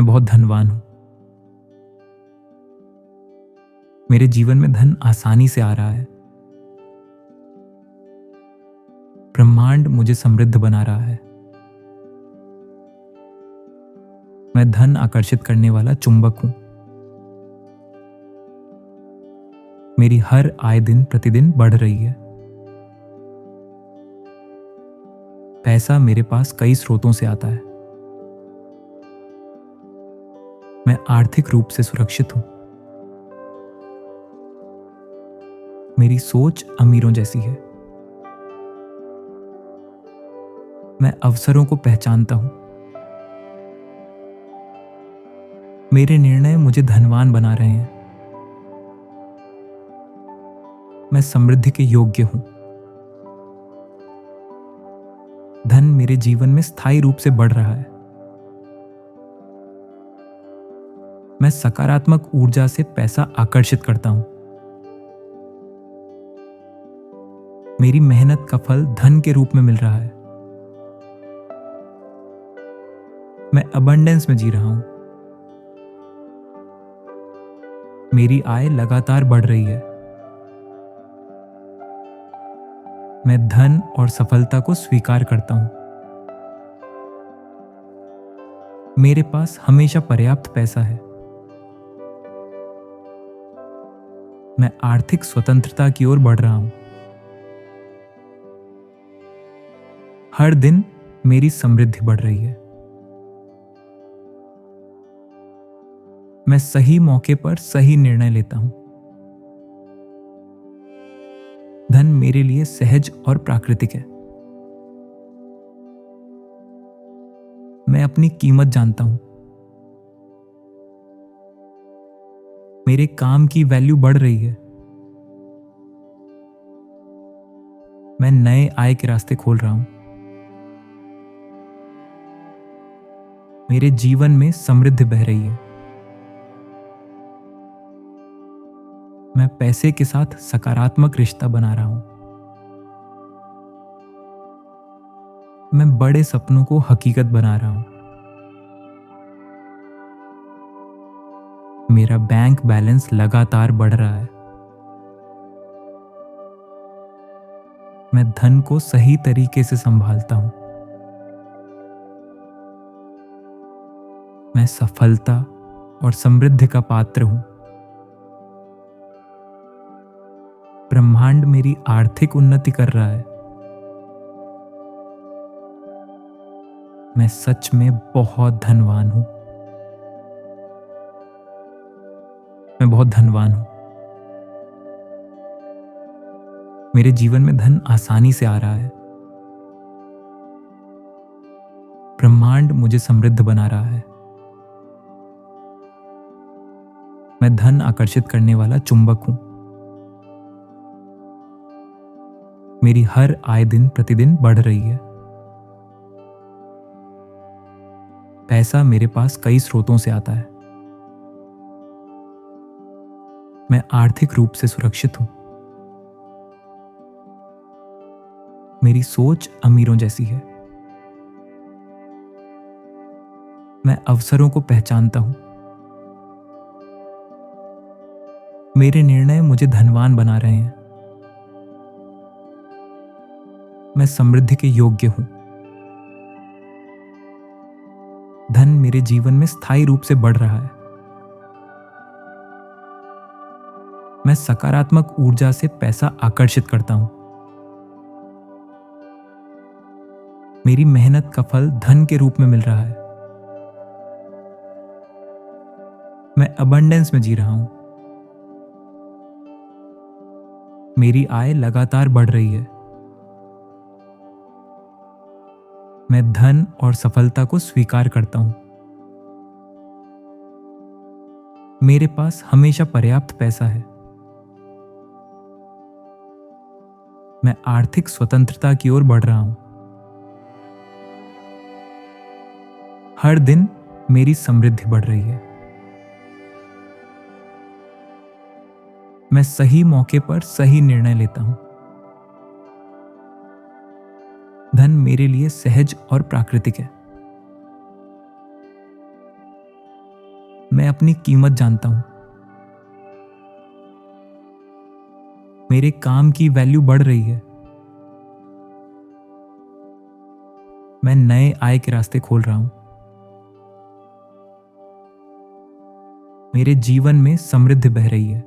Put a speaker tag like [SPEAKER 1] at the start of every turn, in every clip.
[SPEAKER 1] मैं बहुत धनवान हूं। मेरे जीवन में धन आसानी से आ रहा है। ब्रह्मांड मुझे समृद्ध बना रहा है। मैं धन आकर्षित करने वाला चुंबक हूं। मेरी हर आय दिन प्रतिदिन बढ़ रही है। पैसा मेरे पास कई स्रोतों से आता है। मैं आर्थिक रूप से सुरक्षित हूं। मेरी सोच अमीरों जैसी है। मैं अवसरों को पहचानता हूं। मेरे निर्णय मुझे धनवान बना रहे हैं। मैं समृद्धि के योग्य हूं। धन मेरे जीवन में स्थायी रूप से बढ़ रहा है। मैं सकारात्मक ऊर्जा से पैसा आकर्षित करता हूं। मेरी मेहनत का फल धन के रूप में मिल रहा है। मैं अबंडेंस में जी रहा हूं। मेरी आय लगातार बढ़ रही है। मैं धन और सफलता को स्वीकार करता हूं। मेरे पास हमेशा पर्याप्त पैसा है। मैं आर्थिक स्वतंत्रता की ओर बढ़ रहा हूं। हर दिन मेरी समृद्धि बढ़ रही है। मैं सही मौके पर सही निर्णय लेता हूं। धन मेरे लिए सहज और प्राकृतिक है। मैं अपनी कीमत जानता हूं। मेरे काम की वैल्यू बढ़ रही है। मैं नए आय के रास्ते खोल रहा हूं। मेरे जीवन में समृद्धि बह रही है। मैं पैसे के साथ सकारात्मक रिश्ता बना रहा हूं। मैं बड़े सपनों को हकीकत बना रहा हूं। मेरा बैंक बैलेंस लगातार बढ़ रहा है। मैं धन को सही तरीके से संभालता हूं। मैं सफलता और समृद्धि का पात्र हूं। ब्रह्मांड मेरी आर्थिक उन्नति कर रहा है। मैं सच में बहुत धनवान हूं। मैं बहुत धनवान हूं। मेरे जीवन में धन आसानी से आ रहा है। ब्रह्मांड मुझे समृद्ध बना रहा है। मैं धन आकर्षित करने वाला चुंबक हूं। मेरी हर आय दिन प्रतिदिन बढ़ रही है। पैसा मेरे पास कई स्रोतों से आता है। मैं आर्थिक रूप से सुरक्षित हूं। मेरी सोच अमीरों जैसी है। मैं अवसरों को पहचानता हूं। मेरे निर्णय मुझे धनवान बना रहे हैं। मैं समृद्धि के योग्य हूं। धन मेरे जीवन में स्थायी रूप से बढ़ रहा है। मैं सकारात्मक ऊर्जा से पैसा आकर्षित करता हूं। मेरी मेहनत का फल धन के रूप में मिल रहा है। मैं अबंडेंस में जी रहा हूं। मेरी आय लगातार बढ़ रही है। मैं धन और सफलता को स्वीकार करता हूं। मेरे पास हमेशा पर्याप्त पैसा है। मैं आर्थिक स्वतंत्रता की ओर बढ़ रहा हूं। हर दिन मेरी समृद्धि बढ़ रही है। मैं सही मौके पर सही निर्णय लेता हूं। धन मेरे लिए सहज और प्राकृतिक है। मैं अपनी कीमत जानता हूँ। मेरे काम की वैल्यू बढ़ रही है। मैं नए आय के रास्ते खोल रहा हूँ। मेरे जीवन में समृद्धि बह रही है।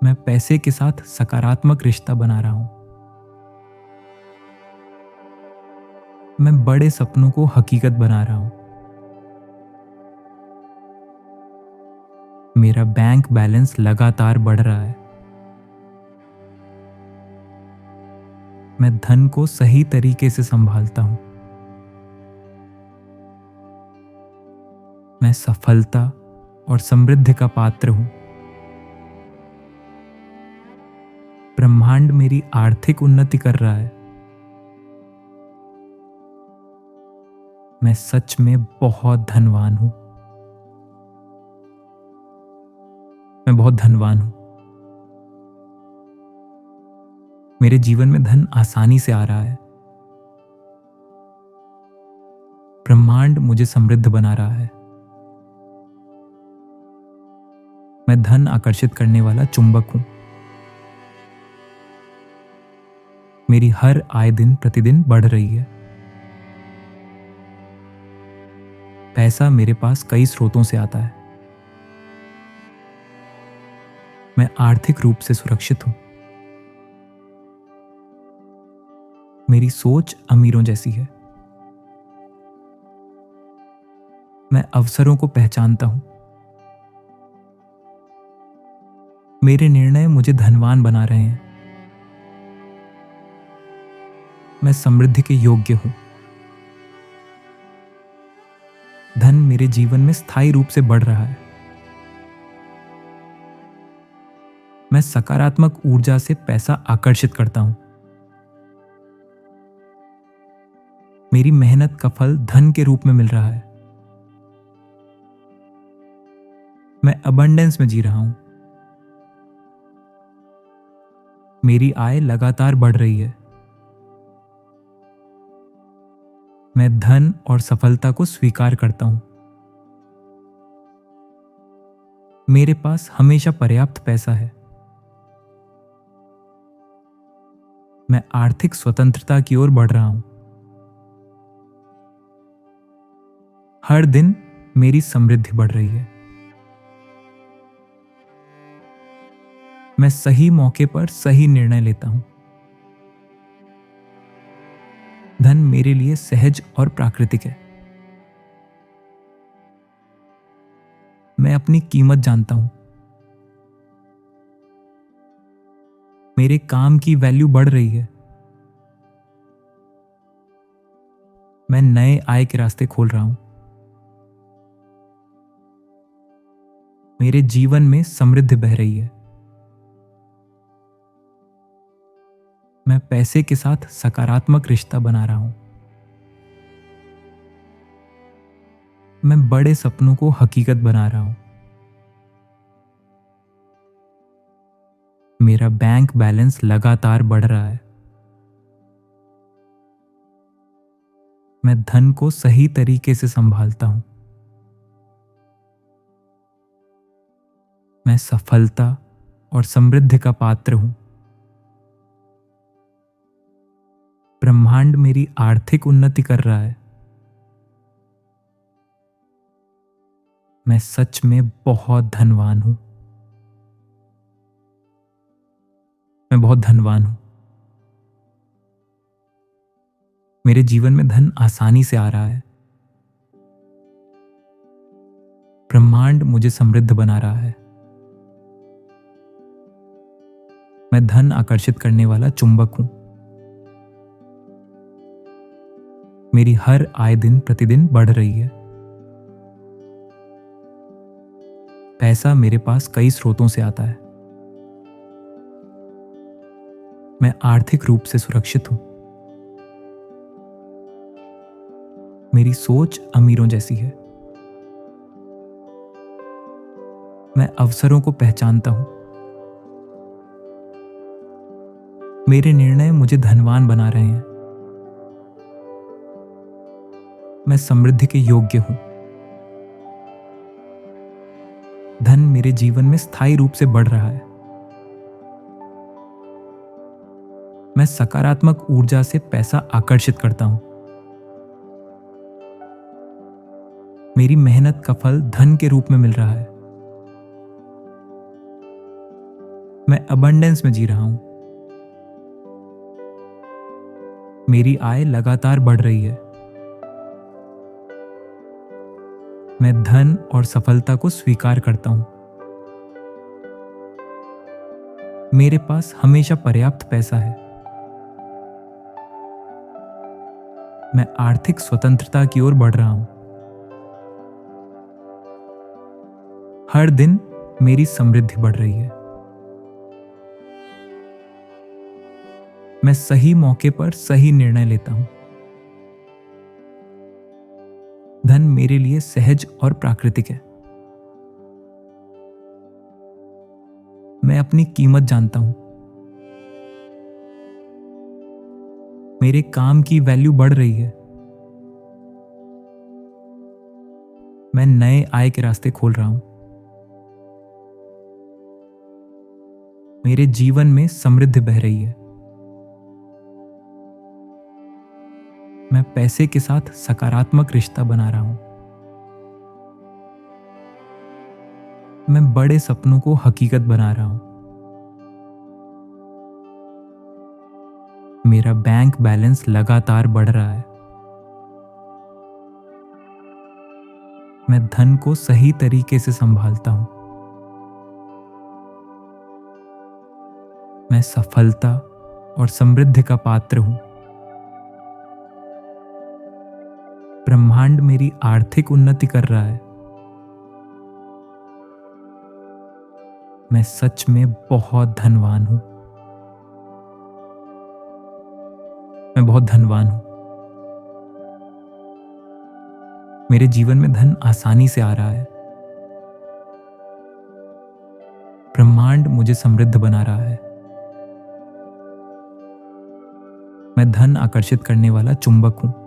[SPEAKER 1] मैं पैसे के साथ सकारात्मक रिश्ता बना रहा हूँ। मैं बड़े सपनों को हकीकत बना रहा हूँ। मेरा बैंक बैलेंस लगातार बढ़ रहा है। मैं धन को सही तरीके से संभालता हूँ। मैं सफलता और समृद्धि का पात्र हूँ। ब्रह्मांड मेरी आर्थिक उन्नति कर रहा है। मैं सच में बहुत धनवान हूँ। मैं बहुत धनवान हूँ। मेरे जीवन में धन आसानी से आ रहा है। ब्रह्मांड मुझे समृद्ध बना रहा है। मैं धन आकर्षित करने वाला चुंबक हूं। मेरी हर आय दिन प्रतिदिन बढ़ रही है। पैसा मेरे पास कई स्रोतों से आता है। मैं आर्थिक रूप से सुरक्षित हूं। मेरी सोच अमीरों जैसी है। मैं अवसरों को पहचानता हूं। मेरे निर्णय मुझे धनवान बना रहे हैं। मैं समृद्धि के योग्य हूं। धन मेरे जीवन में स्थायी रूप से बढ़ रहा है। मैं सकारात्मक ऊर्जा से पैसा आकर्षित करता हूं। मेरी मेहनत का फल धन के रूप में मिल रहा है। मैं अबंडेंस में जी रहा हूं। मेरी आय लगातार बढ़ रही है। मैं धन और सफलता को स्वीकार करता हूं। मेरे पास हमेशा पर्याप्त पैसा है। मैं आर्थिक स्वतंत्रता की ओर बढ़ रहा हूं। हर दिन मेरी समृद्धि बढ़ रही है। मैं सही मौके पर सही निर्णय लेता हूं। धन मेरे लिए सहज और प्राकृतिक है। मैं अपनी कीमत जानता हूं। मेरे काम की वैल्यू बढ़ रही है। मैं नए आय के रास्ते खोल रहा हूं। मेरे जीवन में समृद्धि बह रही है। मैं पैसे के साथ सकारात्मक रिश्ता बना रहा हूं। मैं बड़े सपनों को हकीकत बना रहा हूं। मेरा बैंक बैलेंस लगातार बढ़ रहा है। मैं धन को सही तरीके से संभालता हूं। मैं सफलता और समृद्धि का पात्र हूं। ब्रह्मांड मेरी आर्थिक उन्नति कर रहा है। मैं सच में बहुत धनवान हूं। मैं बहुत धनवान हूं। मेरे जीवन में धन आसानी से आ रहा है। ब्रह्मांड मुझे समृद्ध बना रहा है। मैं धन आकर्षित करने वाला चुंबक हूं। मेरी हर आय दिन प्रतिदिन बढ़ रही है। पैसा मेरे पास कई स्रोतों से आता है। मैं आर्थिक रूप से सुरक्षित हूं। मेरी सोच अमीरों जैसी है। मैं अवसरों को पहचानता हूं। मेरे निर्णय मुझे धनवान बना रहे हैं। मैं समृद्धि के योग्य हूं। धन मेरे जीवन में स्थायी रूप से बढ़ रहा है। मैं सकारात्मक ऊर्जा से पैसा आकर्षित करता हूं। मेरी मेहनत का फल धन के रूप में मिल रहा है। मैं अबंडेंस में जी रहा हूं। मेरी आय लगातार बढ़ रही है। मैं धन और सफलता को स्वीकार करता हूं। मेरे पास हमेशा पर्याप्त पैसा है। मैं आर्थिक स्वतंत्रता की ओर बढ़ रहा हूं। हर दिन मेरी समृद्धि बढ़ रही है। मैं सही मौके पर सही निर्णय लेता हूं। धन मेरे लिए सहज और प्राकृतिक है। मैं अपनी कीमत जानता हूं। मेरे काम की वैल्यू बढ़ रही है। मैं नए आय के रास्ते खोल रहा हूं। मेरे जीवन में समृद्धि बह रही है। मैं पैसे के साथ सकारात्मक रिश्ता बना रहा हूं। मैं बड़े सपनों को हकीकत बना रहा हूं। मेरा बैंक बैलेंस लगातार बढ़ रहा है। मैं धन को सही तरीके से संभालता हूं। मैं सफलता और समृद्धि का पात्र हूं। ब्रह्मांड मेरी आर्थिक उन्नति कर रहा है। मैं सच में बहुत धनवान हूं। मैं बहुत धनवान हूं। मेरे जीवन में धन आसानी से आ रहा है। ब्रह्मांड मुझे समृद्ध बना रहा है। मैं धन आकर्षित करने वाला चुंबक हूं।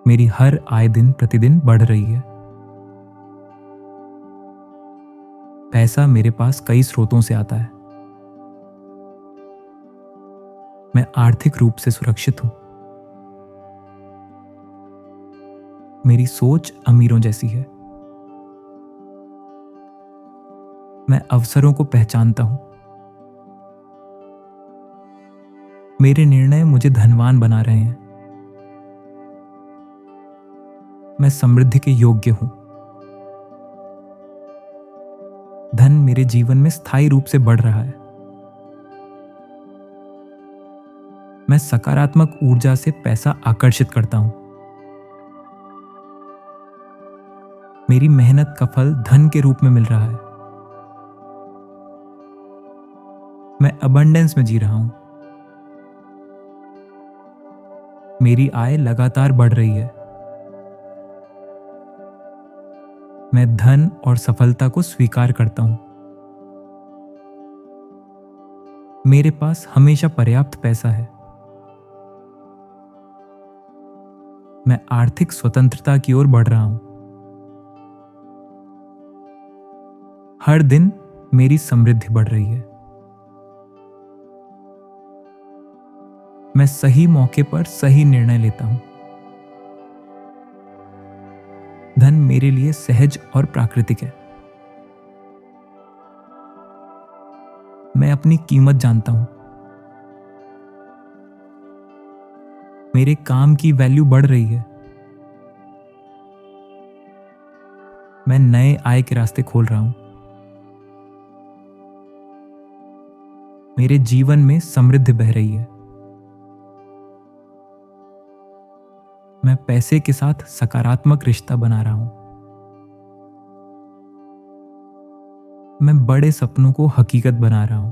[SPEAKER 1] मेरी हर आय दिन प्रतिदिन बढ़ रही है। पैसा मेरे पास कई स्रोतों से आता है। मैं आर्थिक रूप से सुरक्षित हूं। मेरी सोच अमीरों जैसी है। मैं अवसरों को पहचानता हूं। मेरे निर्णय मुझे धनवान बना रहे हैं। मैं समृद्धि के योग्य हूं। धन मेरे जीवन में स्थायी रूप से बढ़ रहा है। मैं सकारात्मक ऊर्जा से पैसा आकर्षित करता हूं। मेरी मेहनत का फल धन के रूप में मिल रहा है। मैं अबंडेंस में जी रहा हूं। मेरी आय लगातार बढ़ रही है। मैं धन और सफलता को स्वीकार करता हूं। मेरे पास हमेशा पर्याप्त पैसा है। मैं आर्थिक स्वतंत्रता की ओर बढ़ रहा हूं। हर दिन मेरी समृद्धि बढ़ रही है। मैं सही मौके पर सही निर्णय लेता हूं। धन मेरे लिए सहज और प्राकृतिक है। मैं अपनी कीमत जानता हूं। मेरे काम की वैल्यू बढ़ रही है। मैं नए आय के रास्ते खोल रहा हूं। मेरे जीवन में समृद्धि बह रही है। मैं पैसे के साथ सकारात्मक रिश्ता बना रहा हूं। मैं बड़े सपनों को हकीकत बना रहा हूं।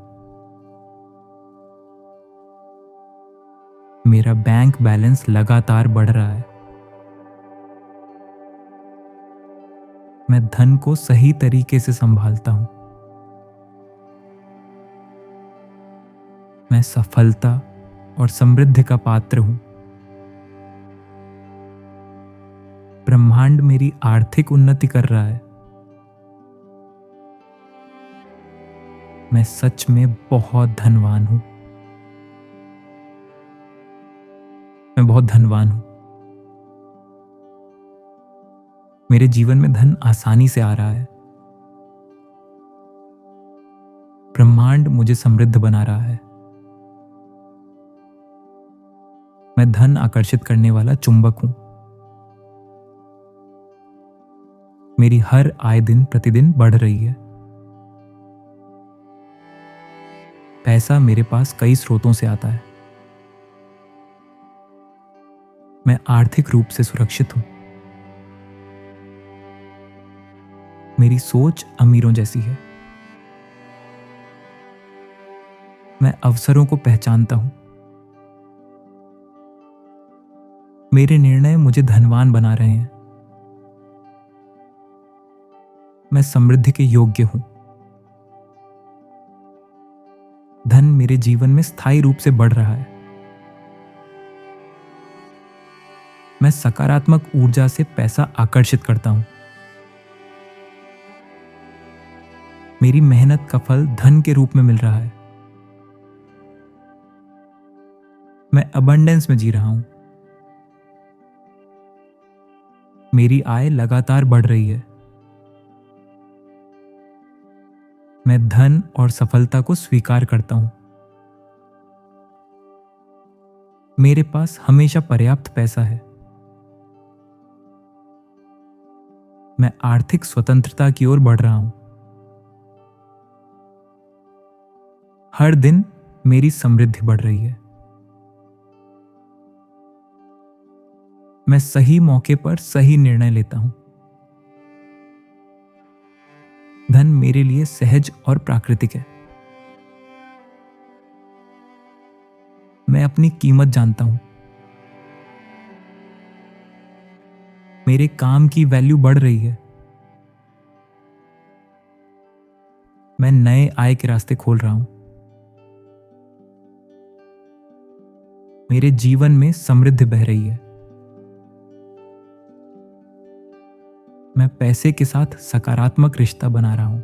[SPEAKER 1] मेरा बैंक बैलेंस लगातार बढ़ रहा है। मैं धन को सही तरीके से संभालता हूं। मैं सफलता और समृद्धि का पात्र हूं। ब्रह्मांड मेरी आर्थिक उन्नति कर रहा है। मैं सच में बहुत धनवान हूं। मैं बहुत धनवान हूं। मेरे जीवन में धन आसानी से आ रहा है। ब्रह्मांड मुझे समृद्ध बना रहा है। मैं धन आकर्षित करने वाला चुंबक हूं। मेरी हर आय दिन प्रतिदिन बढ़ रही है। पैसा मेरे पास कई स्रोतों से आता है। मैं आर्थिक रूप से सुरक्षित हूं। मेरी सोच अमीरों जैसी है। मैं अवसरों को पहचानता हूं। मेरे निर्णय मुझे धनवान बना रहे हैं। मैं समृद्धि के योग्य हूं। धन मेरे जीवन में स्थायी रूप से बढ़ रहा है। मैं सकारात्मक ऊर्जा से पैसा आकर्षित करता हूं। मेरी मेहनत का फल धन के रूप में मिल रहा है। मैं अबंडेंस में जी रहा हूं। मेरी आय लगातार बढ़ रही है। मैं धन और सफलता को स्वीकार करता हूं। मेरे पास हमेशा पर्याप्त पैसा है। मैं आर्थिक स्वतंत्रता की ओर बढ़ रहा हूं। हर दिन मेरी समृद्धि बढ़ रही है। मैं सही मौके पर सही निर्णय लेता हूं। धन मेरे लिए सहज और प्राकृतिक है। मैं अपनी कीमत जानता हूं। मेरे काम की वैल्यू बढ़ रही है। मैं नए आय के रास्ते खोल रहा हूं। मेरे जीवन में समृद्धि बह रही है। मैं पैसे के साथ सकारात्मक रिश्ता बना रहा हूं।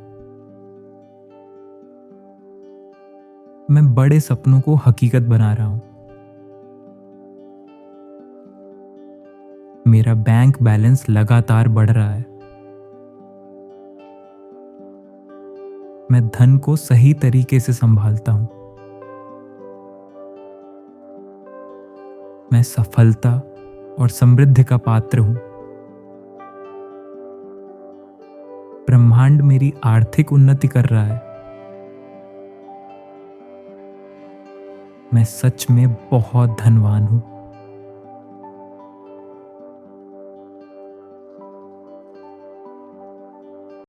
[SPEAKER 1] मैं बड़े सपनों को हकीकत बना रहा हूं। मेरा बैंक बैलेंस लगातार बढ़ रहा है। मैं धन को सही तरीके से संभालता हूं। मैं सफलता और समृद्धि का पात्र हूं। ब्रह्मांड मेरी आर्थिक उन्नति कर रहा है। मैं सच में बहुत धनवान हूं।